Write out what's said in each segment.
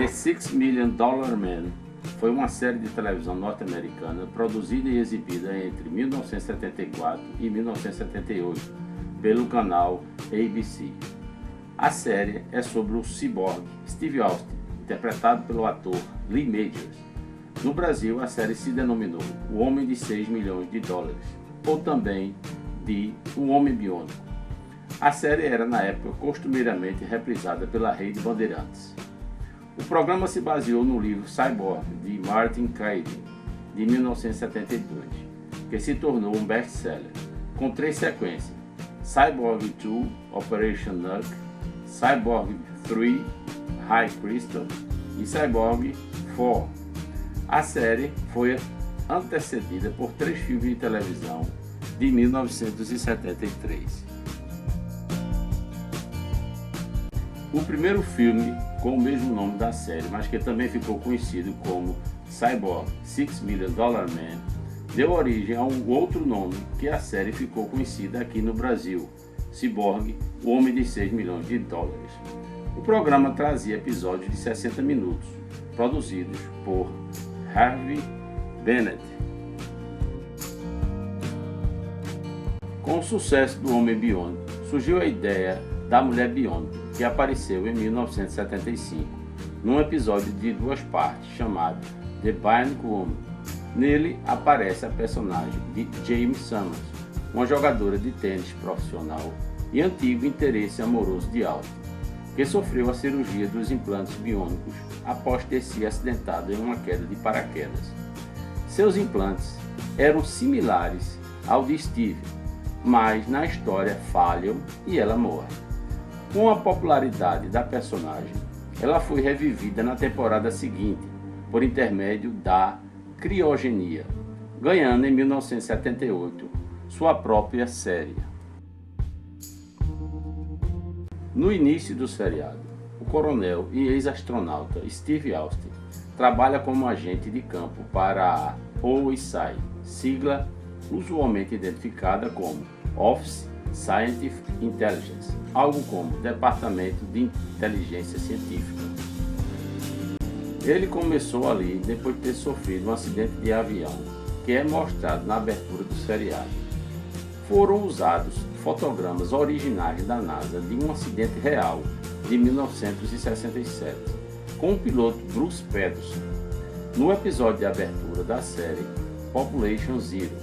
The $6 Million Man foi uma série de televisão norte-americana produzida e exibida entre 1974 e 1978 pelo canal ABC. A série é sobre o ciborgue Steve Austin, interpretado pelo ator Lee Majors. No Brasil, a série se denominou O Homem de $6 Milhões, ou também de O Homem Biônico. A série era, na época, costumeiramente reprisada pela Rede Bandeirantes. O programa se baseou no livro Cyborg, de Martin Caidin, de 1972, que se tornou um best-seller, com 3 sequências: Cyborg 2, Operation Nuke, Cyborg 3, High Crystal e Cyborg 4. A série foi antecedida por 3 filmes de televisão de 1973. O primeiro filme, com o mesmo nome da série, mas que também ficou conhecido como Cyborg $6 Million Man, deu origem a um outro nome que a série ficou conhecida aqui no Brasil, Cyborg, o Homem de $6 Milhões. O programa trazia episódios de 60 minutos, produzidos por Harvey Bennett. Com o sucesso do Homem Biônico, surgiu a ideia da Mulher Biônica, que apareceu em 1975, num episódio de 2 partes chamado The Bionic Woman. Nele aparece a personagem de Jamie Summers, uma jogadora de tênis profissional e antigo interesse amoroso de Austin, que sofreu a cirurgia dos implantes biônicos após ter se acidentado em uma queda de paraquedas. Seus implantes eram similares ao de Steve, mas na história falham e ela morre. Com a popularidade da personagem, ela foi revivida na temporada seguinte, por intermédio da criogenia, ganhando em 1978 sua própria série. No início do seriado, o coronel e ex-astronauta Steve Austin trabalha como agente de campo para a OSI, sigla usualmente identificada como Office Scientific Intelligence, algo como Departamento de Inteligência Científica. Ele começou ali depois de ter sofrido um acidente de avião, que é mostrado na abertura do seriado. Foram usados fotogramas originais da NASA de um acidente real de 1967, com o piloto Bruce Peterson. No episódio de abertura da série Population Zero,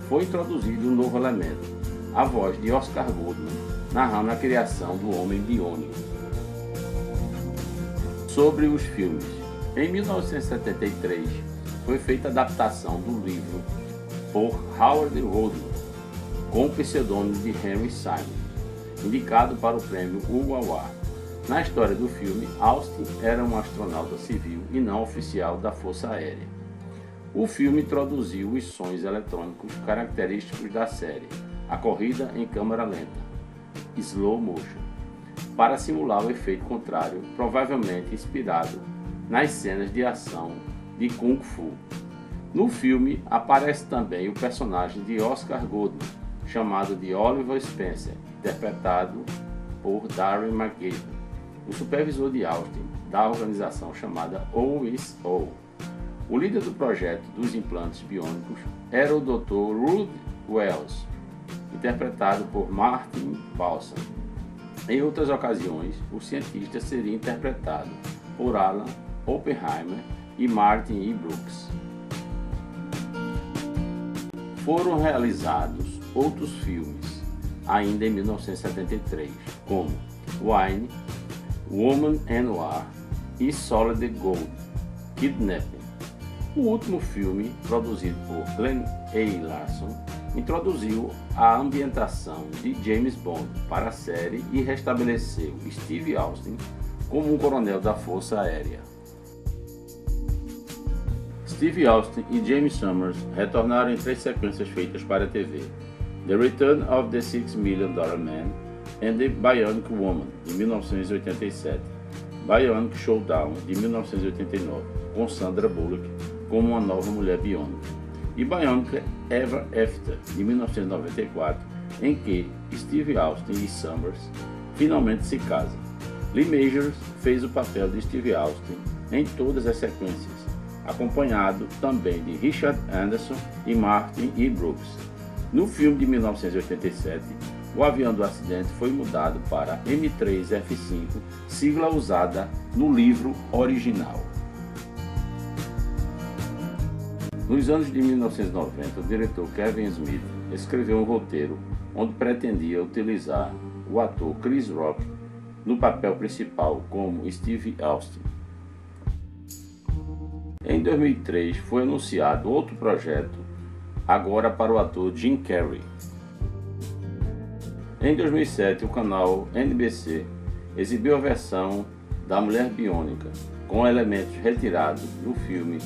foi introduzido um novo elemento, a voz de Oscar Goodman, narrando a criação do Homem Biônico. Sobre os filmes, em 1973 foi feita a adaptação do livro por Howard Rodman, com o pseudônimo de Henry Simon, indicado para o prêmio Hugo Award. Na história do filme, Austin era um astronauta civil e não oficial da Força Aérea. O filme introduziu os sons eletrônicos característicos da série, a corrida em câmera lenta, slow motion, para simular o efeito contrário, provavelmente inspirado nas cenas de ação de Kung Fu. No filme aparece também o personagem de Oscar Goodman, chamado de Oliver Spencer, interpretado por Darren McGavin, o supervisor de Austin da organização chamada OSO. O líder do projeto dos implantes biônicos era o Dr. Rudd Wells, interpretado por Martin Balsam. Em outras ocasiões, o cientista seria interpretado por Alan Oppenheimer e Martin E. Brooks. Foram realizados outros filmes, ainda em 1973, como Wine, Woman and War e Solid Gold, Kidnapping. O último filme, produzido por Glenn A. Larson, introduziu a ambientação de James Bond para a série e restabeleceu Steve Austin como um coronel da Força Aérea. Steve Austin e Jamie Summers retornaram em 3 sequências feitas para a TV: The Return of the $6 Million Man and The Bionic Woman, de 1987, Bionic Showdown, de 1989, com Sandra Bullock como uma nova mulher biônica, e Bionic Ever After, de 1994, em que Steve Austin e Summers finalmente se casam. Lee Majors fez o papel de Steve Austin em todas as sequências, acompanhado também de Richard Anderson e Martin E. Brooks. No filme de 1987, o avião do acidente foi mudado para M3F5, sigla usada no livro original. Nos anos de 1990, o diretor Kevin Smith escreveu um roteiro onde pretendia utilizar o ator Chris Rock no papel principal como Steve Austin. Em 2003 foi anunciado outro projeto, agora para o ator Jim Carrey. Em 2007, o canal NBC exibiu a versão da Mulher Biônica, com elementos retirados do filme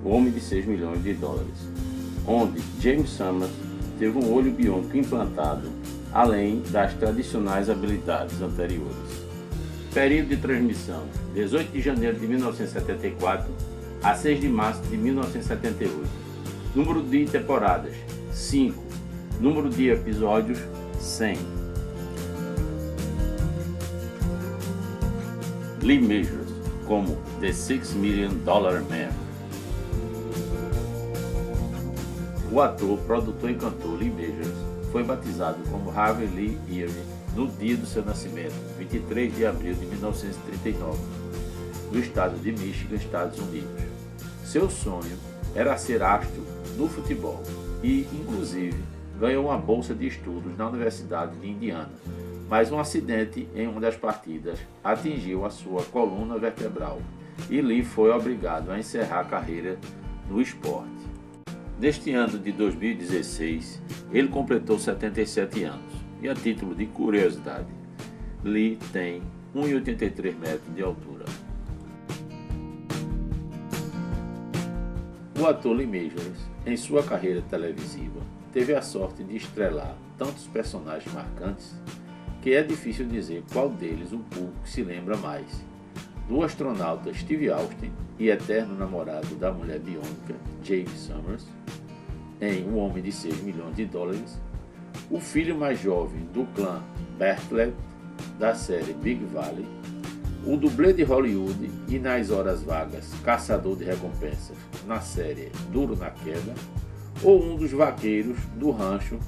O Homem de 6 milhões de dólares, onde James Summers teve um olho biônico implantado, além das tradicionais habilidades anteriores. Período de transmissão: 18 de janeiro de 1974 a 6 de março de 1978. Número de temporadas: 5. Número de episódios: 100. Lee Majors como The $6 Million Man. O ator, produtor e cantor Lee Majors foi batizado como Harvey Lee Early no dia do seu nascimento, 23 de abril de 1939, no estado de Michigan, Estados Unidos. Seu sonho era ser astro do futebol e, inclusive, ganhou uma bolsa de estudos na Universidade de Indiana, mas um acidente em uma das partidas atingiu a sua coluna vertebral e Lee foi obrigado a encerrar a carreira no esporte. Neste ano de 2016, ele completou 77 anos e, a título de curiosidade, Lee tem 1,83 metros de altura. O ator Lee Majors, em sua carreira televisiva, teve a sorte de estrelar tantos personagens marcantes que é difícil dizer qual deles o público se lembra mais. Do astronauta Steve Austin e eterno namorado da mulher biônica James Summers, em Um Homem de 6 milhões de dólares, o filho mais jovem do clã Bartlett da série Big Valley, o dublê de Hollywood e nas horas vagas caçador de recompensas na série Duro na Queda, ou um dos vaqueiros do rancho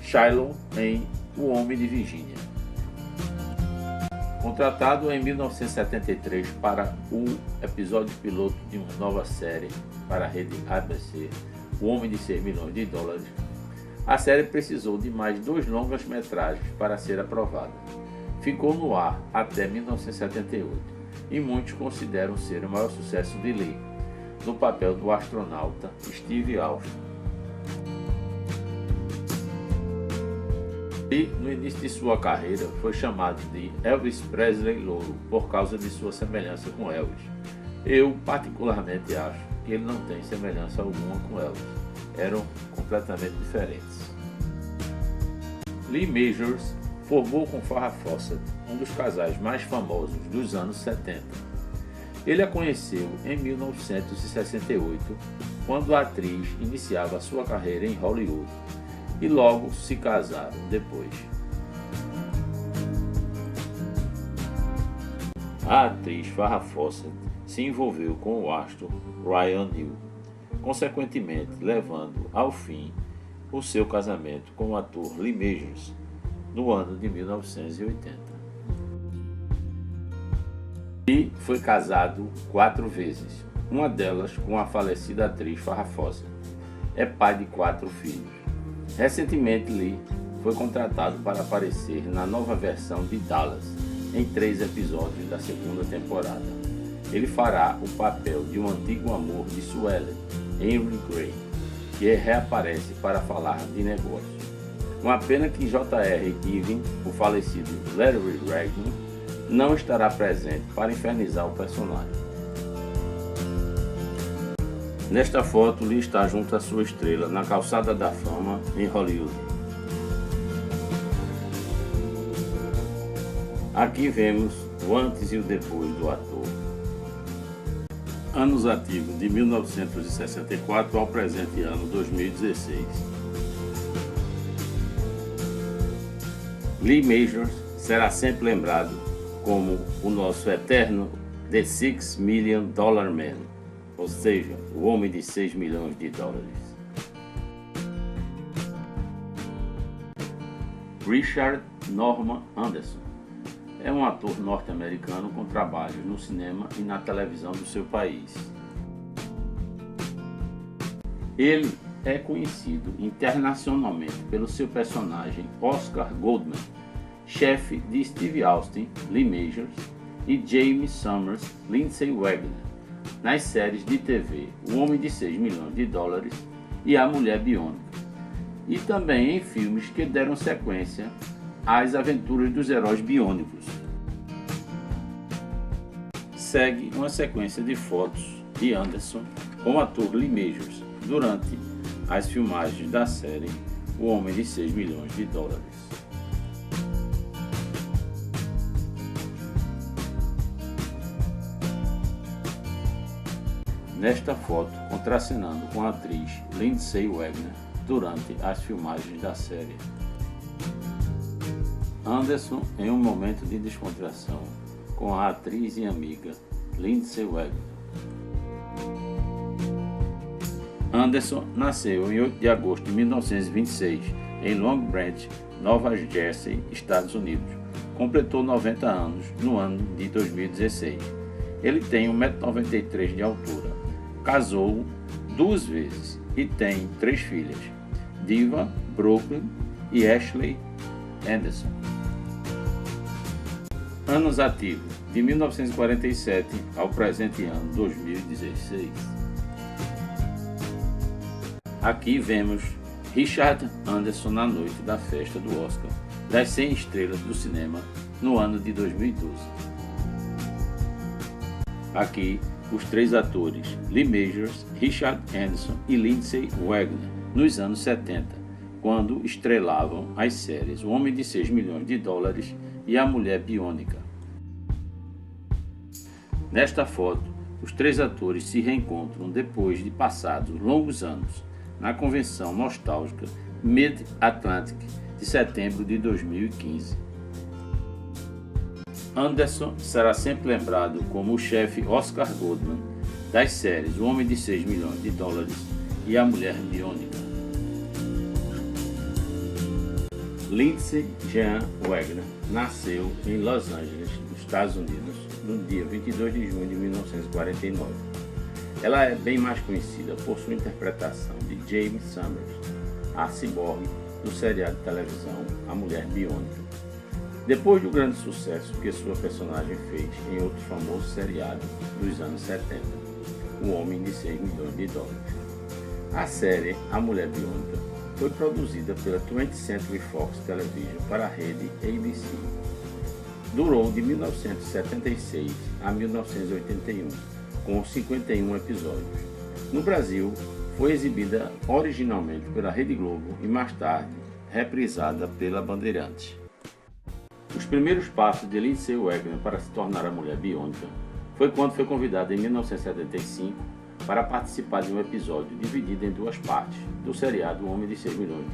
Shiloh em O Homem de Virgínia. Contratado em 1973 para o episódio piloto de uma nova série para a rede ABC, O Homem de 6 milhões de dólares, a série precisou de mais 2 longas-metragens para ser aprovada. Ficou no ar até 1978 e muitos consideram ser o maior sucesso de Lee, no papel do astronauta Steve Austin. E, no início de sua carreira, foi chamado de Elvis Presley Louro por causa de sua semelhança com Elvis. Eu, particularmente, acho que ele não tem semelhança alguma com Elvis. Eram completamente diferentes. Lee Majors formou com Farrah Fawcett, um dos casais mais famosos dos anos 70. Ele a conheceu em 1968, quando a atriz iniciava sua carreira em Hollywood, e logo se casaram depois. A atriz Farrah Fawcett se envolveu com o astro Ryan Neal, consequentemente levando ao fim o seu casamento com o ator Lee Majors no ano de 1980. E foi casado 4 vezes, uma delas com a falecida atriz Farrah Fawcett. É pai de 4 filhos. Recentemente, Lee foi contratado para aparecer na nova versão de Dallas, em 3 episódios da segunda temporada. Ele fará o papel de um antigo amor de Sue Ellen, Henry Gray, que reaparece para falar de negócio. Uma pena que J.R. Ewing, o falecido Larry Raglan, não estará presente para infernizar o personagem. Nesta foto, Lee está junto à sua estrela na calçada da fama em Hollywood. Aqui vemos o antes e o depois do ator. Anos ativos de 1964 ao presente ano 2016. Lee Majors será sempre lembrado como o nosso eterno The $6 Million Man, ou seja, o homem de $6 milhões. Richard Norman Anderson é um ator norte-americano com trabalho no cinema e na televisão do seu país. Ele é conhecido internacionalmente pelo seu personagem Oscar Goldman, chefe de Steve Austin, Lee Majors e Jaime Sommers, Lindsay Wagner, nas séries de TV O Homem de $6 milhões e A Mulher Biônica, e também em filmes que deram sequência às aventuras dos heróis biônicos. Segue uma sequência de fotos de Anderson com o ator Lee Majors durante as filmagens da série O Homem de $6 milhões. Nesta foto, contracenando com a atriz Lindsay Wagner durante as filmagens da série. Anderson em um momento de descontração com a atriz e amiga Lindsay Wagner. Anderson nasceu em 8 de agosto de 1926 em Long Branch, Nova Jersey, Estados Unidos. Completou 90 anos no ano de 2016. Ele tem 1,93 m de altura. Casou 2 vezes e tem 3 filhas, Diva, Brooklyn e Ashley Anderson. Anos ativos, de 1947 ao presente ano 2016. Aqui vemos Richard Anderson na noite da festa do Oscar das 100 estrelas do cinema no ano de 2012. Aqui os 3 atores Lee Majors, Richard Anderson e Lindsay Wagner nos anos 70, quando estrelavam as séries O Homem de $6 milhões e A Mulher Biônica. Nesta foto, os 3 atores se reencontram depois de passados longos anos na convenção nostálgica Mid-Atlantic de setembro de 2015. Anderson será sempre lembrado como o chefe Oscar Goldman das séries O Homem de $6 milhões e A Mulher Biônica. Lindsay Jean Wagner nasceu em Los Angeles, nos Estados Unidos, no dia 22 de junho de 1949. Ela é bem mais conhecida por sua interpretação de Jaime Sommers, a ciborgue do seriado de televisão A Mulher Biônica. Depois do grande sucesso que sua personagem fez em outro famoso seriado dos anos 70, O Homem de $6 milhões. A série A Mulher Biônica foi produzida pela 20th Century Fox Television para a rede ABC. Durou de 1976 a 1981, com 51 episódios. No Brasil, foi exibida originalmente pela Rede Globo e mais tarde reprisada pela Bandeirantes. Os primeiros passos de Lindsay Wagner para se tornar a Mulher Biônica foi quando foi convidada em 1975 para participar de um episódio dividido em 2 partes do seriado O Homem de $6 milhões.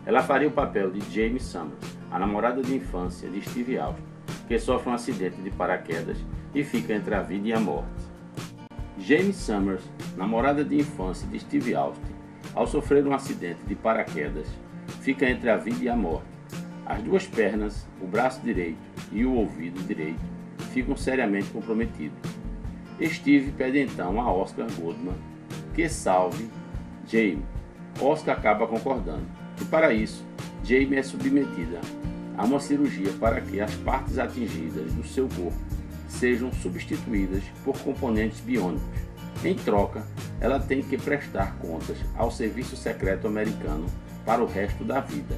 Ela faria o papel de Jaime Sommers, a namorada de infância de Steve Austin, que sofre um acidente de paraquedas e fica entre a vida e a morte. Jaime Sommers, namorada de infância de Steve Austin, ao sofrer um acidente de paraquedas, fica entre a vida e a morte. As 2 pernas, o braço direito e o ouvido direito ficam seriamente comprometidos. Steve pede então a Oscar Goldman que salve Jaime. Oscar acaba concordando e, para isso, Jaime é submetida a uma cirurgia para que as partes atingidas do seu corpo sejam substituídas por componentes biônicos. Em troca, ela tem que prestar contas ao Serviço Secreto Americano para o resto da vida.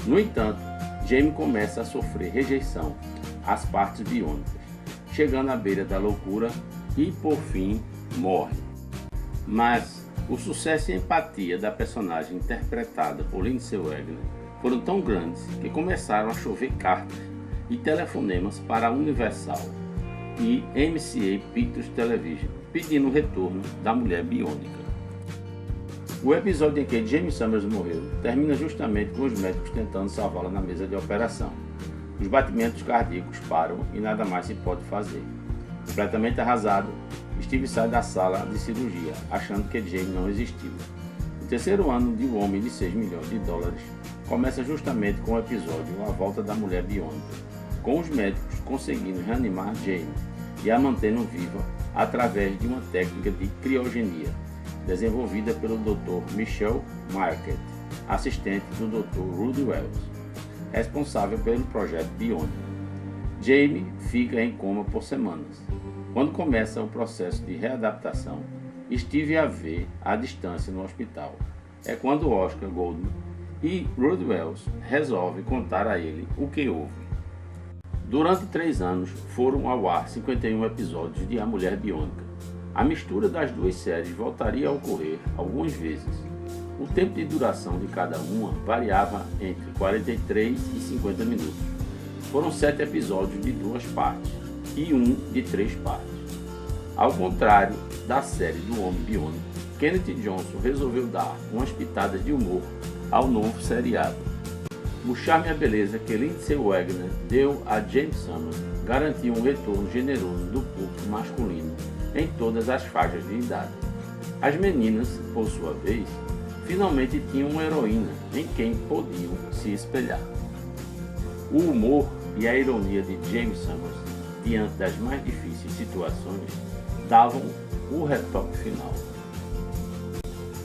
No entanto, Jaime começa a sofrer rejeição às partes biônicas, chegando à beira da loucura e, por fim, morre. Mas o sucesso e a empatia da personagem interpretada por Lindsay Wagner foram tão grandes que começaram a chover cartas e telefonemas para a Universal e MCA Pictures Television, pedindo o retorno da Mulher Biônica. O episódio em que Jaime Sommers morreu termina justamente com os médicos tentando salvá-la na mesa de operação. Os batimentos cardíacos param e nada mais se pode fazer. Completamente arrasado, Steve sai da sala de cirurgia, achando que Jamie não existiu. O terceiro ano de O Homem de 6 milhões de dólares começa justamente com o episódio A Volta da Mulher Biônica, com os médicos conseguindo reanimar Jamie e a mantendo viva através de uma técnica de criogenia, desenvolvida pelo Dr. Michel Marquette, assistente do Dr. Rudy Wells, responsável pelo projeto Biônico. Jamie fica em coma por semanas. Quando começa o processo de readaptação, Steve a vê à distância no hospital. É quando Oscar Goldman e Rudy Wells resolvem contar a ele o que houve. Durante 3 anos foram ao ar 51 episódios de A Mulher Biônica. A mistura das duas séries voltaria a ocorrer algumas vezes. O tempo de duração de cada uma variava entre 43 e 50 minutos. Foram 7 episódios de 2 partes e um de 3 partes. Ao contrário da série do Homem Biônico, Kenneth Johnson resolveu dar umas pitadas de humor ao novo seriado. O charme e a beleza que Lindsay Wagner deu a James Summers garantiu um retorno generoso do público masculino em todas as faixas de idade. As meninas, por sua vez, finalmente tinham uma heroína em quem podiam se espelhar. O humor e a ironia de James Summers diante das mais difíceis situações davam o retoque final.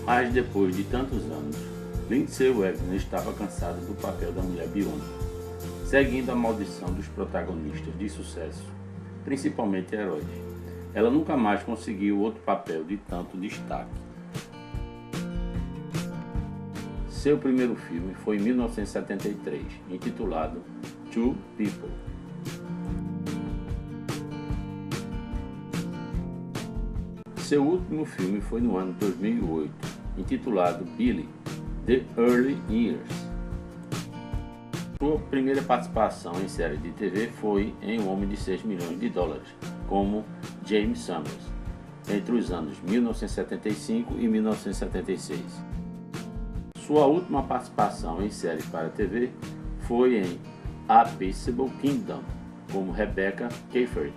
Mas depois de tantos anos, Lindsay Wagner estava cansada do papel da mulher biônica, seguindo a maldição dos protagonistas de sucesso, principalmente heróis. Ela nunca mais conseguiu outro papel de tanto destaque. Seu primeiro filme foi em 1973, intitulado Two People. Seu último filme foi no ano 2008, intitulado Billy, The Early Years. Sua primeira participação em série de TV foi em O Homem de 6 milhões de dólares, como James Summers, entre os anos 1975 e 1976. Sua última participação em série para TV foi em A Peaceable Kingdom, como Rebecca Cafferty,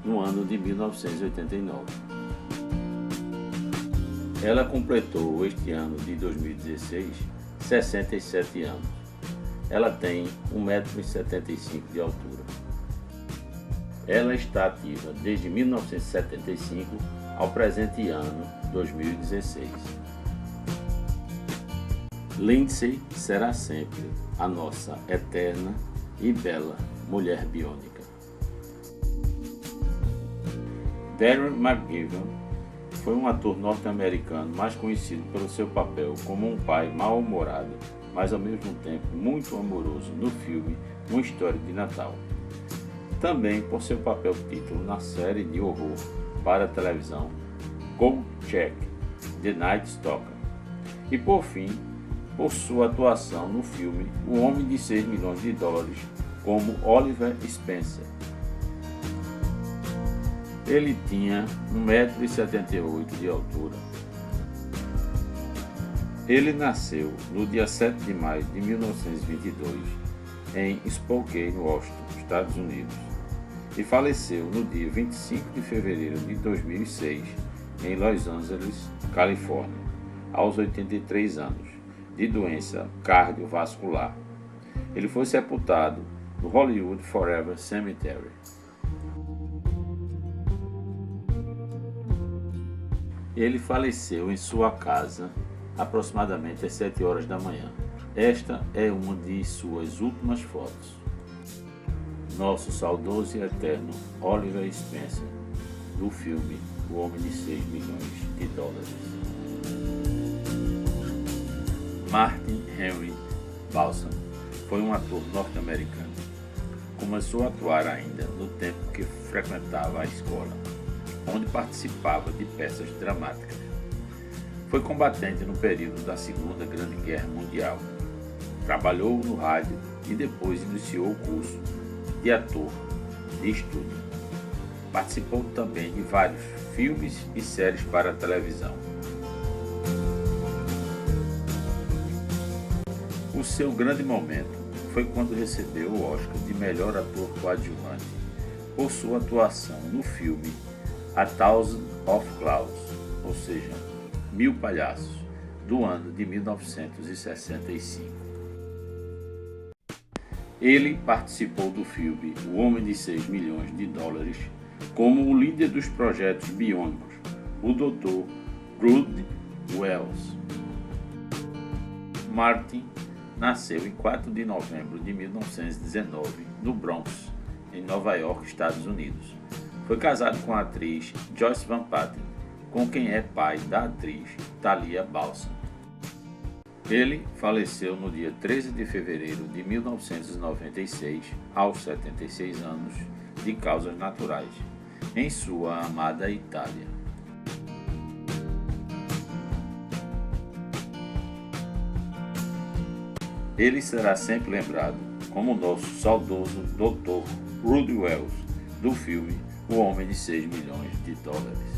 no ano de 1989. Ela completou este ano de 2016 67 anos. Ela tem 1,75 m de altura. Ela está ativa desde 1975 ao presente ano 2016. Lindsay será sempre a nossa eterna e bela mulher biônica. Darren McGavin foi um ator norte-americano mais conhecido pelo seu papel como um pai mal-humorado, mas ao mesmo tempo muito amoroso no filme Uma História de Natal. Também por seu papel título na série de horror para a televisão Kolchak, The Night Stalker. E por fim, por sua atuação no filme O Homem de 6 milhões de dólares como Oliver Spencer. Ele tinha 1,78 m de altura. Ele nasceu no dia 7 de maio de 1922 em Spokane, Washington, Estados Unidos, e faleceu no dia 25 de fevereiro de 2006 em Los Angeles, Califórnia, aos 83 anos, de doença cardiovascular. Ele foi sepultado no Hollywood Forever Cemetery. Ele faleceu em sua casa aproximadamente às 7 horas da manhã. Esta é uma de suas últimas fotos. Nosso saudoso e eterno Oliver Spencer, do filme O Homem de 6 milhões de dólares. Martin Henry Balsam foi um ator norte-americano. Começou a atuar ainda no tempo que frequentava a escola, onde participava de peças dramáticas. Foi combatente no período da Segunda Grande Guerra Mundial. Trabalhou no rádio e depois iniciou o curso de ator de estúdio. Participou também de vários filmes e séries para a televisão. O seu grande momento foi quando recebeu o Oscar de melhor ator coadjuvante por sua atuação no filme A Thousand of Clowns, ou seja, Mil Palhaços, do ano de 1965. Ele participou do filme O Homem de 6 milhões de dólares como o líder dos projetos biônicos, o Dr. Rudd Wells. Martin nasceu em 4 de novembro de 1919 no Bronx, em Nova York, Estados Unidos. Foi casado com a atriz Joyce Van Patten, com quem é pai da atriz Thalia Balsam. Ele faleceu no dia 13 de fevereiro de 1996, aos 76 anos, de causas naturais, em sua amada Itália. Ele será sempre lembrado como o nosso saudoso Dr. Rudd Wells, do filme O Homem de 6 milhões de dólares.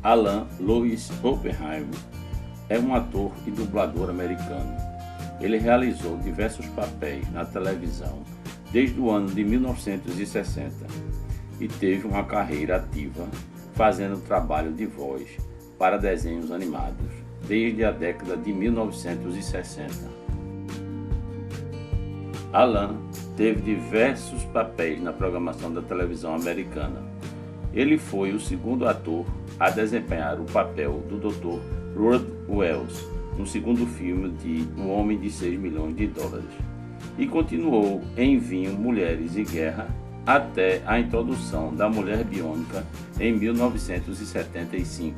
Alan Louis Oppenheimer é um ator e dublador americano. Ele realizou diversos papéis na televisão desde o ano de 1960 e teve uma carreira ativa fazendo trabalho de voz para desenhos animados desde a década de 1960. Alan teve diversos papéis na programação da televisão americana. Ele foi o segundo ator a desempenhar o papel do Dr. Rudd Wells no segundo filme de O Homem de 6 milhões de dólares e continuou em Vinho, Mulheres e Guerra até a introdução da Mulher Biônica em 1975.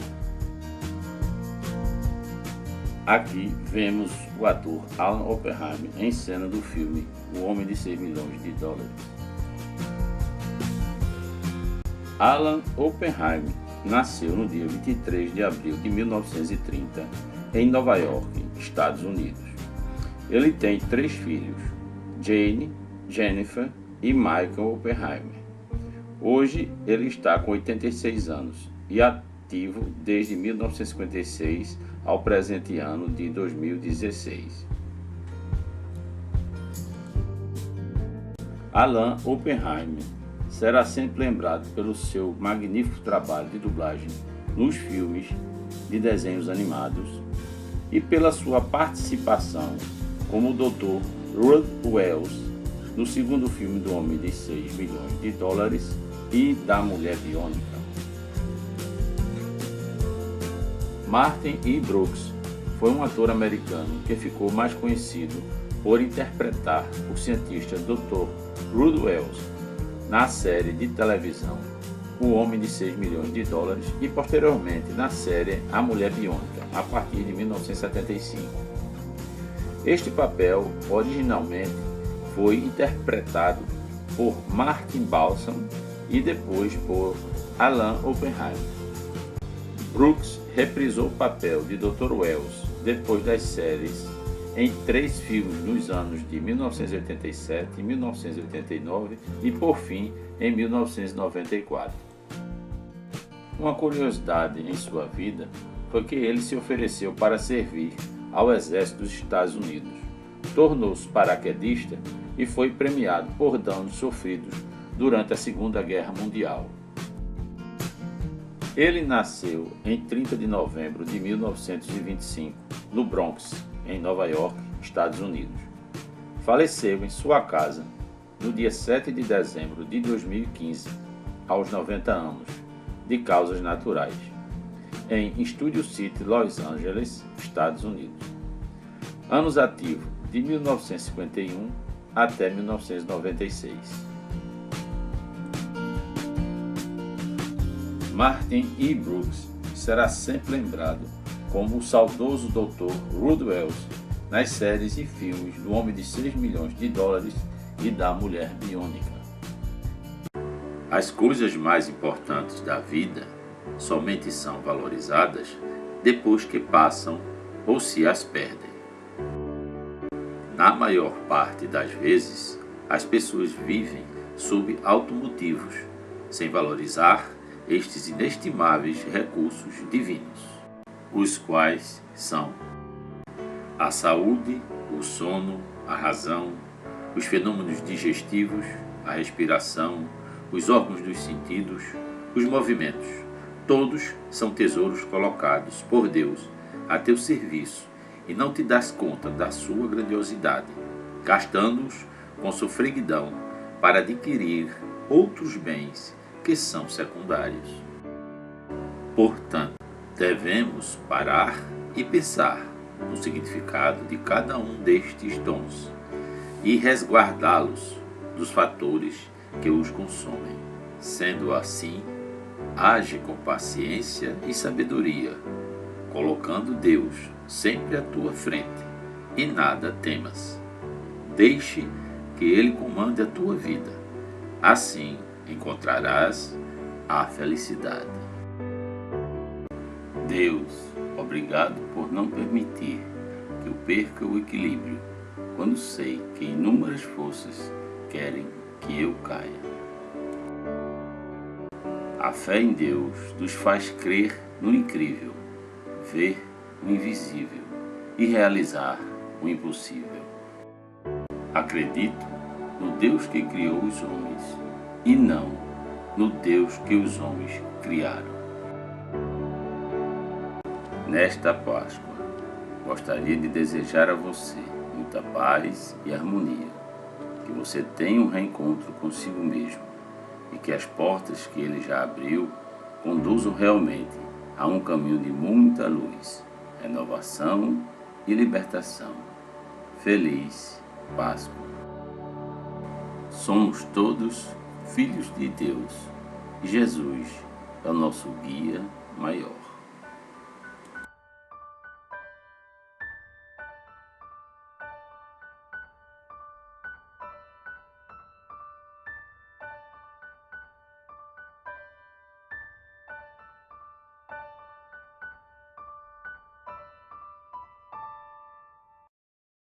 Aqui vemos o ator Alan Oppenheimer em cena do filme O Homem de 6 milhões de dólares. Alan Oppenheimer nasceu no dia 23 de abril de 1930 em Nova York, Estados Unidos. Ele tem 3 filhos, Jane, Jennifer e Michael Oppenheimer. Hoje ele está com 86 anos e ativo desde 1956 ao presente ano de 2016. Alan Oppenheimer será sempre lembrado pelo seu magnífico trabalho de dublagem nos filmes de desenhos animados e pela sua participação como o Dr. Rudd Wells no segundo filme do Homem de 6 milhões de dólares e da Mulher Biônica. Martin E. Brooks foi um ator americano que ficou mais conhecido por interpretar o cientista Dr. Rudd Wells na série de televisão O Homem de 6 milhões de dólares e posteriormente na série A Mulher Biônica, a partir de 1975. Este papel originalmente foi interpretado por Martin Balsam e depois por Alan Oppenheimer. Brooks reprisou o papel de Dr. Wells depois das séries em 3 filmes nos anos de 1987, 1989 e, por fim, em 1994. Uma curiosidade em sua vida foi que ele se ofereceu para servir ao Exército dos Estados Unidos, tornou-se paraquedista e foi premiado por danos sofridos durante a Segunda Guerra Mundial. Ele nasceu em 30 de novembro de 1925, no Bronx, em Nova York, Estados Unidos. Faleceu em sua casa no dia 7 de dezembro de 2015, aos 90 anos, de causas naturais, em Studio City, Los Angeles, Estados Unidos. Anos ativos de 1951 até 1996. Martin E. Brooks será sempre lembrado como o saudoso Dr. Rudd Wells nas séries e filmes do Homem de 6 milhões de dólares e da Mulher Biônica. As coisas mais importantes da vida somente são valorizadas depois que passam ou se as perdem. Na maior parte das vezes, as pessoas vivem sob automotivos, sem valorizar estes inestimáveis recursos divinos, os quais são a saúde, o sono, a razão, os fenômenos digestivos, a respiração, os órgãos dos sentidos, os movimentos, todos são tesouros colocados por Deus a teu serviço e não te das conta da sua grandiosidade, gastando-os com sofreguidão para adquirir outros bens que são secundários. Portanto, devemos parar e pensar no significado de cada um destes dons e resguardá-los dos fatores que os consomem. Sendo assim, age com paciência e sabedoria, colocando Deus sempre à tua frente, e nada temas. Deixe que Ele comande a tua vida. Assim encontrarás a felicidade. Deus, obrigado por não permitir que eu perca o equilíbrio, quando sei que inúmeras forças querem que eu caia. A fé em Deus nos faz crer no incrível, ver o invisível e realizar o impossível. Acredito no Deus que criou os homens e não no Deus que os homens criaram. Nesta Páscoa, gostaria de desejar a você muita paz e harmonia, que você tenha um reencontro consigo mesmo e que as portas que Ele já abriu conduzam realmente a um caminho de muita luz, renovação e libertação. Feliz Páscoa! Somos todos filhos de Deus e Jesus é o nosso guia maior.